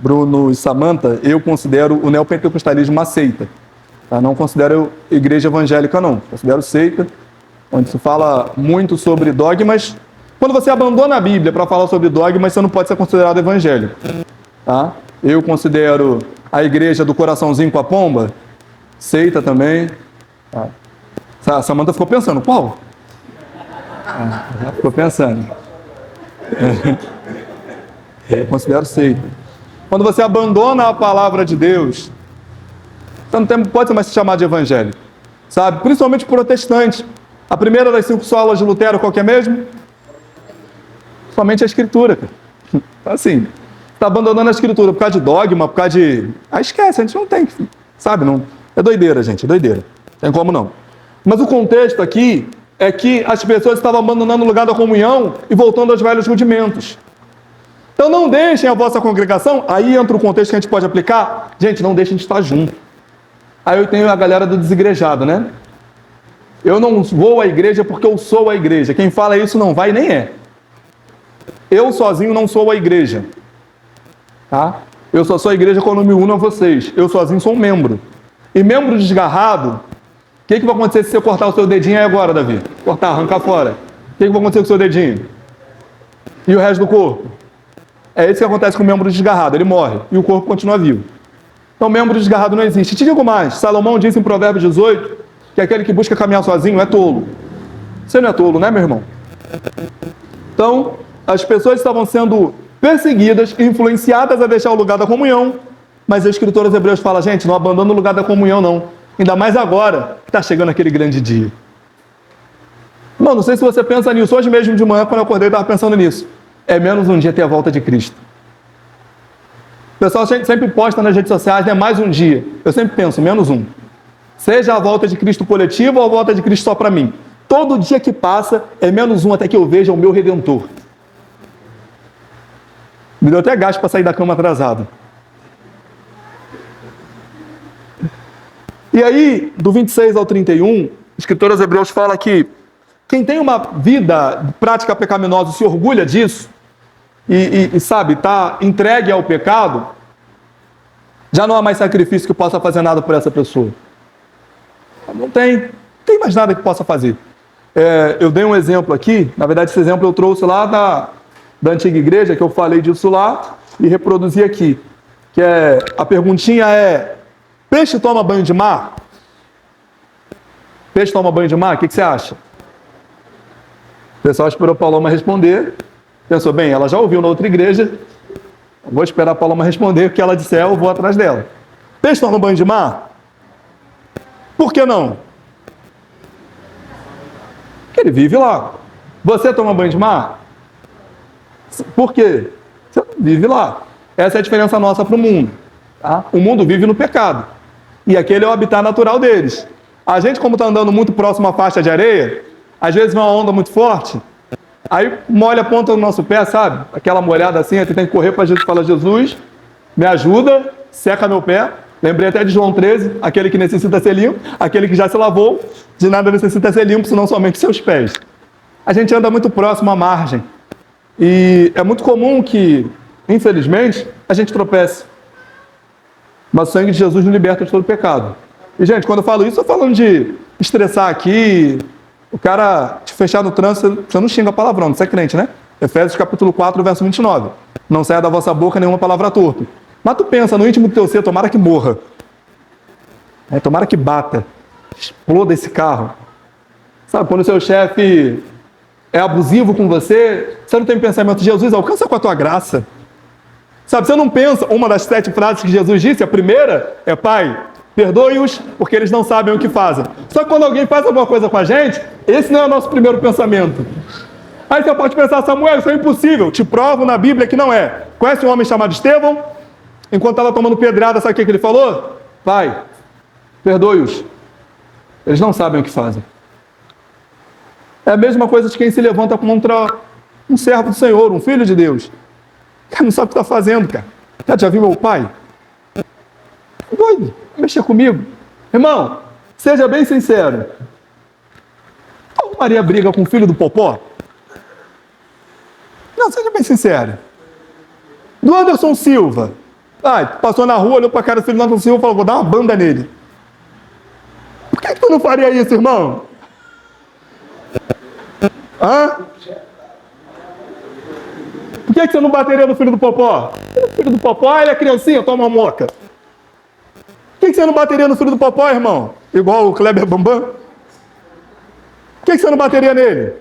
Bruno e Samantha, eu considero o neopentecostalismo uma seita. Tá? Não considero igreja evangélica, não. Considero seita, onde se fala muito sobre dogmas. Quando você abandona a Bíblia para falar sobre dogmas, você não pode ser considerado evangélico. Tá? Eu considero a igreja do coraçãozinho com a pomba seita também. Tá? A Samantha ficou pensando: qual? Ela ficou pensando. Eu considero seita. Quando você abandona a palavra de Deus, você não pode mais se chamar de evangélico, sabe? Principalmente protestante. A primeira das 5 solas de Lutero, qual que é mesmo? Somente a Escritura. Então, assim, está abandonando a Escritura por causa de dogma, por causa de... esquece, a gente não tem, sabe? Não... É doideira, gente, é doideira. Tem como não. Mas o contexto aqui é que as pessoas estavam abandonando o lugar da comunhão e voltando aos velhos rudimentos. Então não deixem a vossa congregação, aí entra o contexto que a gente pode aplicar, gente, não deixem de estar junto. Aí eu tenho a galera do desigrejado, né? Eu não vou à igreja porque eu sou a igreja. Quem fala isso não vai nem é. Eu sozinho não sou a igreja. Tá? Eu só sou a igreja quando me uno a vocês. Eu sozinho sou um membro. E membro desgarrado, o que vai acontecer se você cortar o seu dedinho aí agora, Davi? Cortar, arrancar fora. O que vai acontecer com o seu dedinho? E o resto do corpo? É isso que acontece com o membro desgarrado. Ele morre e o corpo continua vivo. Então, membro desgarrado não existe. Te digo mais. Salomão disse em Provérbios 18 que aquele que busca caminhar sozinho é tolo. Você não é tolo, né, meu irmão? Então, as pessoas estavam sendo perseguidas e influenciadas a deixar o lugar da comunhão, mas a escritura aos Hebreus fala, gente, não abandona o lugar da comunhão, não. Ainda mais agora que está chegando aquele grande dia. Mano, não sei se você pensa nisso. Hoje mesmo de manhã, quando eu acordei, eu estava pensando nisso. É menos um dia até a volta de Cristo. O pessoal sempre posta nas redes sociais, né? Mais um dia. Eu sempre penso, menos um. Seja a volta de Cristo coletiva ou a volta de Cristo só para mim. Todo dia que passa é menos um até que eu veja o meu Redentor. Me deu até gasto para sair da cama atrasado. E aí, do 26 ao 31, o escritor aos Hebreus fala que quem tem uma vida de prática pecaminosa se orgulha disso e sabe, está entregue ao pecado, já não há mais sacrifício que possa fazer nada por essa pessoa. Não tem mais nada que possa fazer. Eu dei um exemplo aqui, na verdade esse exemplo eu trouxe lá da antiga igreja, que eu falei disso lá e reproduzi aqui. A perguntinha é, peixe toma banho de mar? Peixe toma banho de mar? O que você acha? O pessoal esperou a Paloma responder. Pensou, bem, ela já ouviu na outra igreja. Vou esperar a Paloma responder. O que ela disser, eu vou atrás dela. Peixe toma banho de mar? Por que não? Porque ele vive lá. Você toma banho de mar? Por quê? Você não vive lá. Essa é a diferença nossa para o mundo. Tá? O mundo vive no pecado. E aquele é o habitat natural deles. A gente, como está andando muito próximo à faixa de areia, às vezes vem uma onda muito forte, aí molha a ponta do nosso pé, sabe? Aquela molhada assim, aí tem que correr para Jesus e falar, Jesus, me ajuda, seca meu pé. Lembrei até de João 13, aquele que necessita ser limpo, aquele que já se lavou, de nada necessita ser limpo, senão somente seus pés. A gente anda muito próximo à margem. E é muito comum que, infelizmente, a gente tropece. Mas o sangue de Jesus nos liberta de todo pecado. E, gente, quando eu falo isso, eu estou falando de estressar aqui, o cara te fechar no trânsito, você não xinga palavrão, você é crente, né? Efésios capítulo 4, verso 29. Não saia da vossa boca nenhuma palavra torta. Mas tu pensa no íntimo do teu ser, tomara que morra. Tomara que bata. Exploda esse carro. Sabe, quando o seu chefe é abusivo com você, você não tem pensamento de Jesus, alcança com a tua graça. Sabe, você não pensa, uma das 7 frases que Jesus disse, a primeira é, Pai, perdoe-os, porque eles não sabem o que fazem. Só que quando alguém faz alguma coisa com a gente, esse não é o nosso primeiro pensamento. Aí você pode pensar, Samuel, isso é impossível. Te provo na Bíblia que não é. Conhece um homem chamado Estevão? Enquanto estava tomando pedrada, sabe o que ele falou? Pai, perdoe-os. Eles não sabem o que fazem. É a mesma coisa de quem se levanta contra um servo do Senhor, um filho de Deus. Cara, não sabe o que está fazendo, cara. Já viu meu pai? Doido, mexer comigo. Irmão, seja bem sincero. Como Maria briga com o filho do Popó? Não, seja bem sincero. Do Anderson Silva. Passou na rua, olhou para a cara do filho do Anderson Silva e falou, vou dar uma banda nele. Por que tu não faria isso, irmão? Por que você não bateria no filho do Popó? O filho do Popó, ele é criancinha, toma moca. Por que você não bateria no filho do Popó, irmão? Igual o Kleber Bambam? Por que você não bateria nele?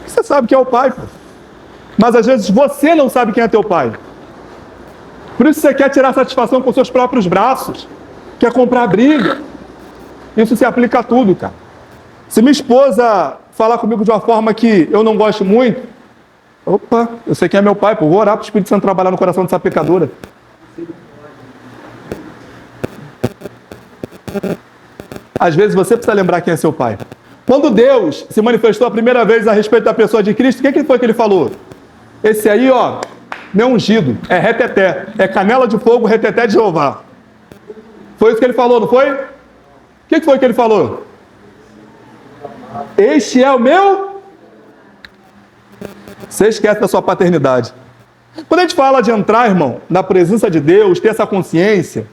Você sabe que é o pai, pô. Mas às vezes você não sabe quem é teu pai. Por isso você quer tirar satisfação com seus próprios braços. Quer comprar briga. Isso se aplica a tudo, cara. Se minha esposa falar comigo de uma forma que eu não gosto muito, opa, eu sei quem é meu pai, pô, vou orar para o Espírito Santo trabalhar no coração dessa pecadora. Às vezes você precisa lembrar quem é seu pai. Quando Deus se manifestou a primeira vez a respeito da pessoa de Cristo, o que foi que ele falou? Esse aí, ó, meu ungido, é reteté, é canela de fogo, reteté de Jeová. Foi isso que ele falou, não foi? O que foi que ele falou? Este é o meu... Você esquece da sua paternidade. Quando a gente fala de entrar, irmão, na presença de Deus, ter essa consciência...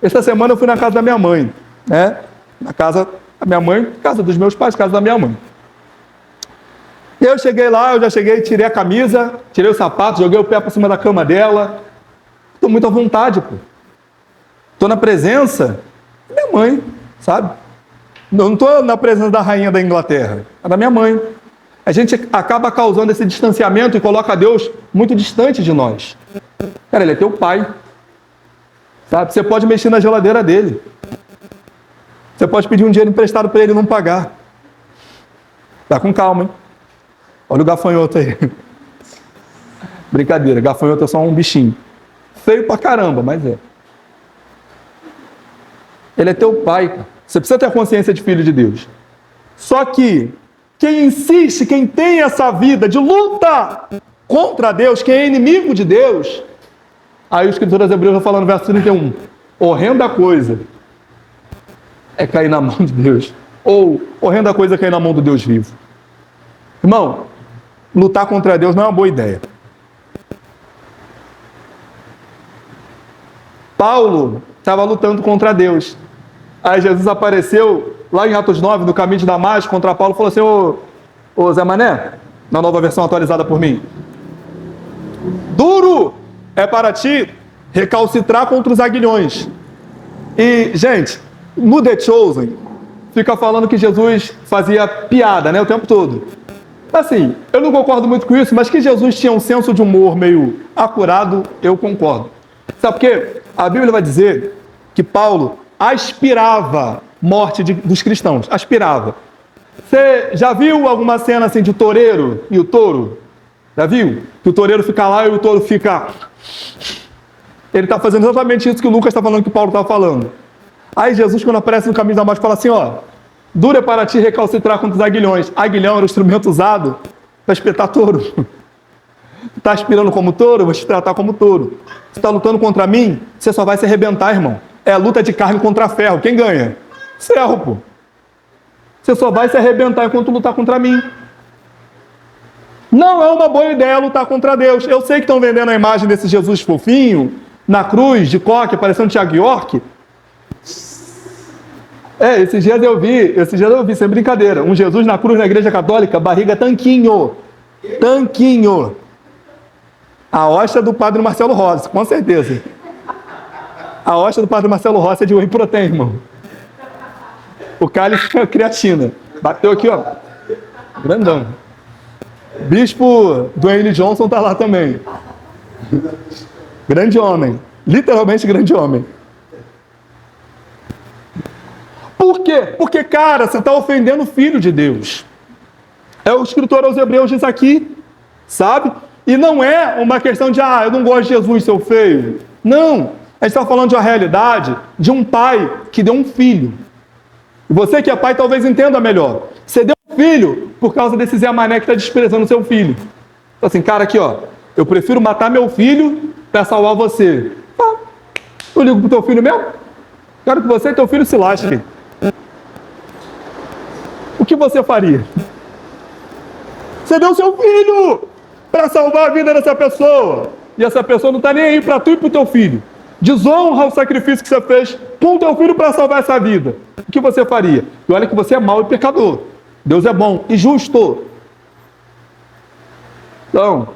Essa semana eu fui na casa da minha mãe, né? Na casa da minha mãe, casa dos meus pais, casa da minha mãe. E eu cheguei lá, eu já cheguei, tirei a camisa, tirei o sapato, joguei o pé por cima da cama dela. Estou muito à vontade, pô. Estou na presença da minha mãe, sabe? Não estou na presença da rainha da Inglaterra, é da minha mãe. A gente acaba causando esse distanciamento e coloca Deus muito distante de nós. Cara, ele é teu pai. Sabe? Você pode mexer na geladeira dele. Você pode pedir um dinheiro emprestado para ele não pagar. Tá com calma, hein? Olha o gafanhoto aí. Brincadeira, gafanhoto é só um bichinho. Feio pra caramba, mas é. Ele é teu pai, cara. Você precisa ter a consciência de filho de Deus. Só que quem insiste, quem tem essa vida de luta contra Deus, quem é inimigo de Deus, aí o escritor aos Hebreus vai falar no verso 31, horrenda coisa é cair na mão de Deus, ou horrenda coisa é cair na mão do Deus vivo. Irmão, lutar contra Deus não é uma boa ideia. Paulo estava lutando contra Deus. Aí Jesus apareceu lá em Atos 9, no caminho de Damasco, contra Paulo, e falou assim, ô Zé Mané, na nova versão atualizada por mim, duro é para ti recalcitrar contra os aguilhões. E, gente, no The Chosen, fica falando que Jesus fazia piada, né, o tempo todo. Assim, eu não concordo muito com isso, mas que Jesus tinha um senso de humor meio acurado, eu concordo. Sabe por quê? A Bíblia vai dizer que Paulo aspirava morte dos cristãos, aspirava. Você já viu alguma cena assim de toureiro e o touro? Já viu? Que o toureiro fica lá e o touro fica... Ele está fazendo exatamente isso que o Lucas está falando, que o Paulo está falando. Aí Jesus, quando aparece no caminho da morte, fala assim, ó, dura para ti recalcitrar contra os aguilhões. Aguilhão era o instrumento usado para espetar touro. Está aspirando como touro, eu vou te tratar como touro. Você está lutando contra mim, você só vai se arrebentar, irmão. É a luta de carne contra ferro. Quem ganha? Ferro, pô. Você só vai se arrebentar enquanto lutar contra mim. Não é uma boa ideia lutar contra Deus. Eu sei que estão vendendo a imagem desse Jesus fofinho, na cruz, de coque, parecendo Thiago York. Esses dias eu vi, sem brincadeira, um Jesus na cruz na igreja católica, barriga tanquinho. Tanquinho. A hóstia do padre Marcelo Rossi, com certeza. A hóstia do padre Marcelo Rossi é de whey protein, irmão. O cálice é creatina. Bateu aqui, ó. Grandão. Bispo Dwayne Johnson tá lá também. Grande homem. Literalmente grande homem. Por quê? Porque, cara, você está ofendendo o Filho de Deus. É o escritor aos Hebreus diz aqui, sabe? E não é uma questão de, eu não gosto de Jesus, seu feio. Não. A gente está falando de uma realidade de um pai que deu um filho. E você que é pai talvez entenda melhor. Você deu um filho por causa desse Zé Mané que está desprezando o seu filho. Então assim, cara, aqui ó, eu prefiro matar meu filho para salvar você. Eu ligo pro teu filho mesmo? Quero que você e teu filho se lasquem. O que você faria? Você deu seu filho para salvar a vida dessa pessoa. E essa pessoa não está nem aí para tu e para o teu filho. Desonra o sacrifício que você fez com o teu filho para salvar essa vida. O que você faria? E olha que você é mau e pecador. Deus é bom e justo. Então,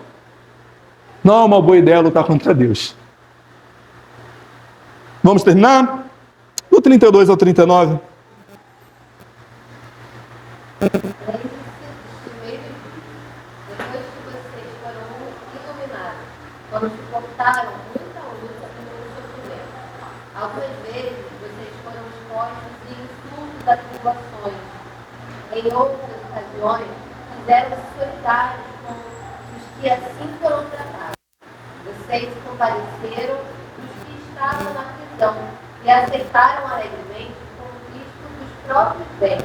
não é uma boa ideia lutar contra Deus. Vamos terminar? Do 32 ao 39. Depois que vocês foram iluminados, quando suportaram muita luta e muito sofrimento. Algumas vezes vocês foram expostos e insultos a tribulações. Em outras ocasiões, fizeram-se solidários com os que assim foram tratados. Vocês compareceram os que estavam na prisão e aceitaram alegremente o conquista dos próprios bens,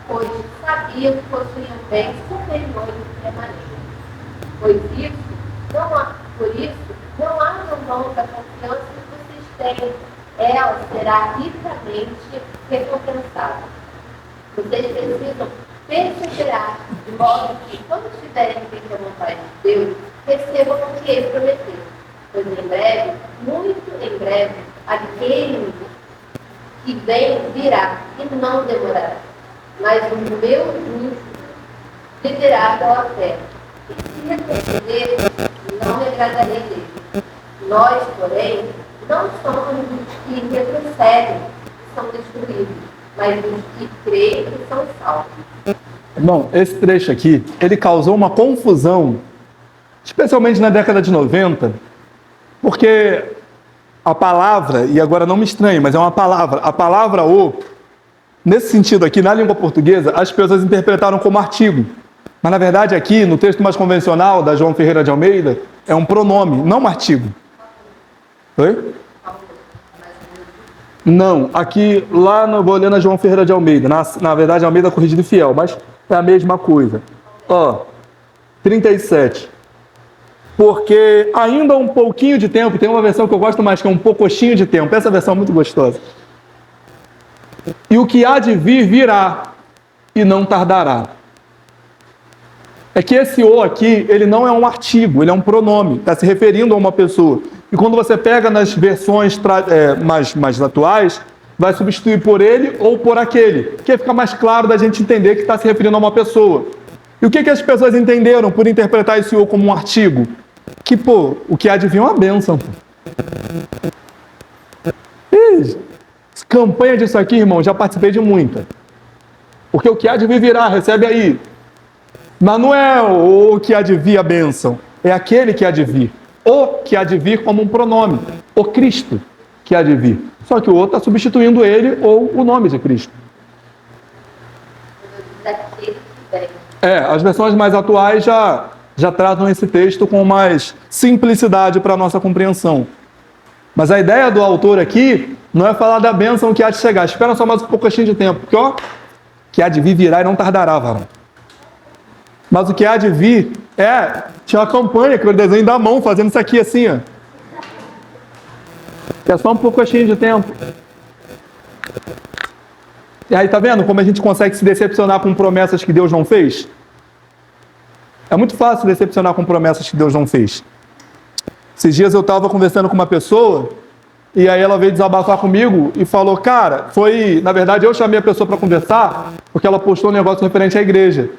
pois sabiam que possuíam bens superiores e permanentes. Pois isso Por isso, não abram mão da confiança que vocês têm. Ela será ricamente recompensada. Vocês precisam perseverar, de modo que, quando estiverem feito a vontade de Deus, recebam o que Ele prometeu. Pois em breve, muito em breve, aquele que vem virá e não demorará. Mas o meu justo viverá pela fé. E se retroceder, não me agradarei dele. Nós, porém, não somos os que retrocedem, que são destruídos, mas os que creem que são salvos. Irmão, esse trecho aqui, ele causou uma confusão, especialmente na década de 90, porque a palavra, e agora não me estranhe, mas é uma palavra, a palavra "o", nesse sentido aqui, na língua portuguesa, as pessoas interpretaram como artigo. Mas, na verdade, aqui, no texto mais convencional, da João Ferreira de Almeida, é um pronome, não um artigo. Oi? Não, aqui, lá no vou ler na João Ferreira de Almeida, na verdade, Almeida Corrigido e Fiel, mas é a mesma coisa. 37. Porque ainda um pouquinho de tempo, tem uma versão que eu gosto mais, que é um poucochinho de tempo, essa versão é muito gostosa. E o que há de vir, virá, e não tardará. É que esse "o" aqui, ele não é um artigo, ele é um pronome, está se referindo a uma pessoa. E quando você pega nas versões mais atuais, vai substituir por ele ou por aquele, que fica mais claro da gente entender que está se referindo a uma pessoa. E o que as pessoas entenderam por interpretar esse "o" como um artigo? Que, o que há de vir é uma bênção. Campanha disso aqui, irmão, já participei de muita. Porque o que há de vir virá, recebe aí. Mas não é o que há de vir a bênção, é aquele que há de vir. O que há de vir como um pronome. O Cristo que há de vir. Só que o outro está substituindo ele ou o nome de Cristo. As versões mais atuais já tratam esse texto com mais simplicidade para a nossa compreensão. Mas a ideia do autor aqui não é falar da bênção que há de chegar. Espera só mais um pouquinho de tempo, porque que há de vir virá e não tardará, varão. Mas o que há de vir tinha uma campanha que eu desenho da mão fazendo isso aqui assim, ó. É só um pouquinho de tempo. E aí, tá vendo como a gente consegue se decepcionar com promessas que Deus não fez? É muito fácil se decepcionar com promessas que Deus não fez. Esses dias eu estava conversando com uma pessoa e aí ela veio desabafar comigo e falou, cara, na verdade eu chamei a pessoa para conversar porque ela postou um negócio referente à igreja.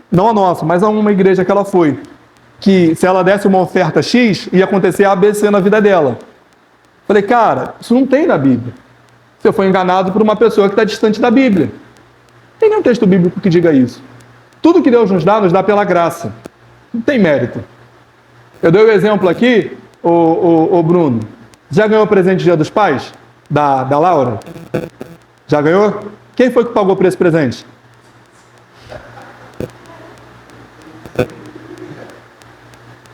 Não a nossa, mas a uma igreja que ela foi. Que se ela desse uma oferta X, ia acontecer ABC na vida dela. Falei, cara, isso não tem na Bíblia. Você foi enganado por uma pessoa que está distante da Bíblia. Não tem nenhum texto bíblico que diga isso. Tudo que Deus nos dá pela graça. Não tem mérito. Eu dei o exemplo aqui, o Bruno. Já ganhou o presente de Dia dos Pais? Da Laura? Já ganhou? Quem foi que pagou por esse presente?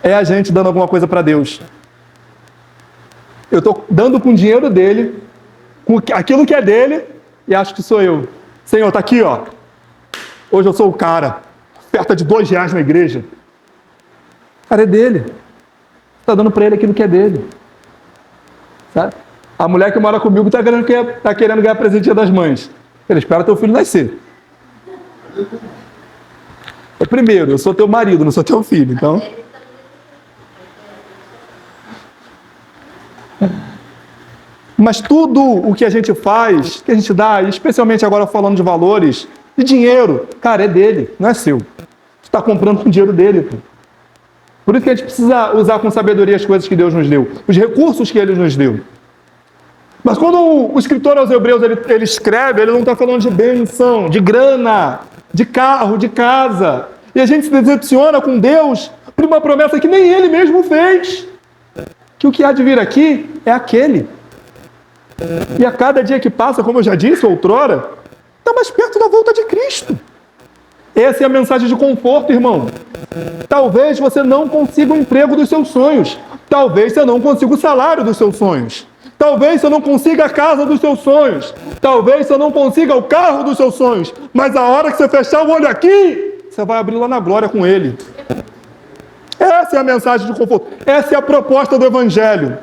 É a gente dando alguma coisa para Deus. Eu estou dando com o dinheiro dele, com aquilo que é dele, e acho que sou eu. Senhor, está aqui, ó. Hoje eu sou o cara. Oferta de R$2 na igreja. O cara é dele. Você está dando para ele aquilo que é dele. Sabe? A mulher que mora comigo está querendo ganhar presente das mães. Ele espera teu filho nascer. Primeiro, eu sou teu marido, não sou teu filho, então... Mas tudo o que a gente faz, que a gente dá, especialmente agora falando de valores, de dinheiro, cara, é dele, não é seu. Você está comprando com o dinheiro dele. Pô. Por isso que a gente precisa usar com sabedoria as coisas que Deus nos deu, os recursos que Ele nos deu. Mas quando o escritor aos Hebreus ele escreve, ele não está falando de bênção, de grana, de carro, de casa. E a gente se decepciona com Deus por uma promessa que nem Ele mesmo fez. Que o que há de vir aqui é aquele. E a cada dia que passa, como eu já disse outrora, está mais perto da volta de Cristo. Essa é a mensagem de conforto, irmão. Talvez você não consiga o emprego dos seus sonhos. Talvez você não consiga o salário dos seus sonhos. Talvez você não consiga a casa dos seus sonhos. Talvez você não consiga o carro dos seus sonhos. Mas a hora que você fechar o olho aqui, você vai abrir lá na glória com Ele. Essa é a mensagem de conforto. Essa é a proposta do Evangelho.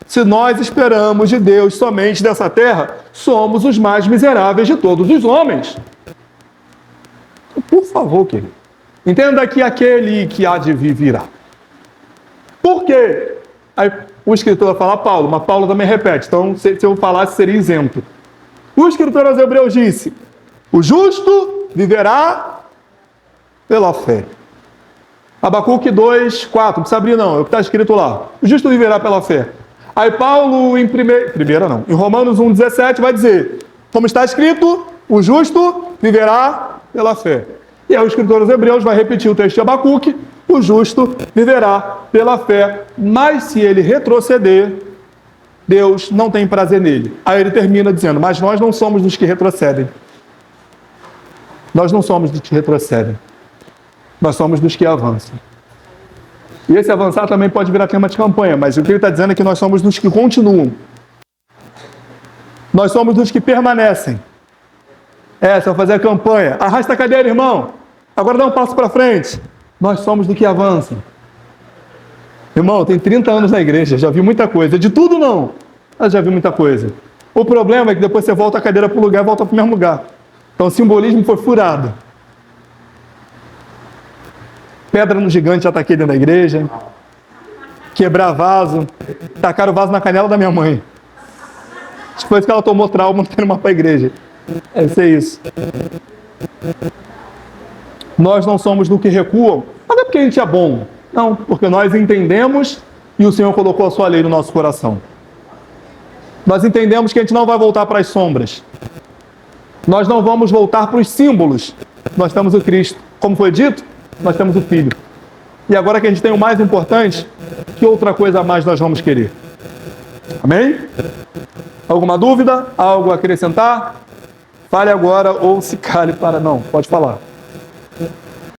Se nós esperamos de Deus somente dessa terra, somos os mais miseráveis de todos os homens. Por favor, querido. Entenda que aquele que há de vir virá. Por quê? Aí o escritor vai falar Paulo, mas Paulo também repete. Então, se eu falasse, seria isento. O escritor aos Hebreus disse: o justo viverá pela fé. Abacuque 2, 4, não precisa abrir não, é o que está escrito lá. O justo viverá pela fé. Aí Paulo, em Romanos 1, 17, vai dizer, como está escrito, o justo viverá pela fé. E aí o escritor aos Hebreus vai repetir o texto de Abacuque, o justo viverá pela fé, mas se ele retroceder, Deus não tem prazer nele. Aí ele termina dizendo, mas nós não somos dos que retrocedem. Nós não somos dos que retrocedem. Nós somos dos que avançam. E esse avançar também pode virar tema de campanha, mas o que ele está dizendo é que nós somos dos que continuam. Nós somos dos que permanecem. Você vai fazer a campanha. Arrasta a cadeira, irmão. Agora dá um passo para frente. Nós somos do que avançam. Irmão, eu tenho 30 anos na igreja, já vi muita coisa. De tudo não, mas já vi muita coisa. O problema é que depois você volta a cadeira para o lugar e volta para o mesmo lugar. Então o simbolismo foi furado. Pedra no gigante, já taquei dentro da igreja. Quebrar vaso. Tacaram o vaso na canela da minha mãe. Depois que ela tomou trauma, não quero mais para a igreja. Deve ser isso. Nós não somos do que recuam, não é porque a gente é bom. Não, porque nós entendemos e o Senhor colocou a sua lei no nosso coração. Nós entendemos que a gente não vai voltar para as sombras. Nós não vamos voltar para os símbolos. Nós temos o Cristo. Como foi dito, nós temos o Filho. E agora que a gente tem o mais importante, que outra coisa a mais nós vamos querer? Amém? Alguma dúvida? Algo a acrescentar? Fale agora ou se cale para... Não, pode falar.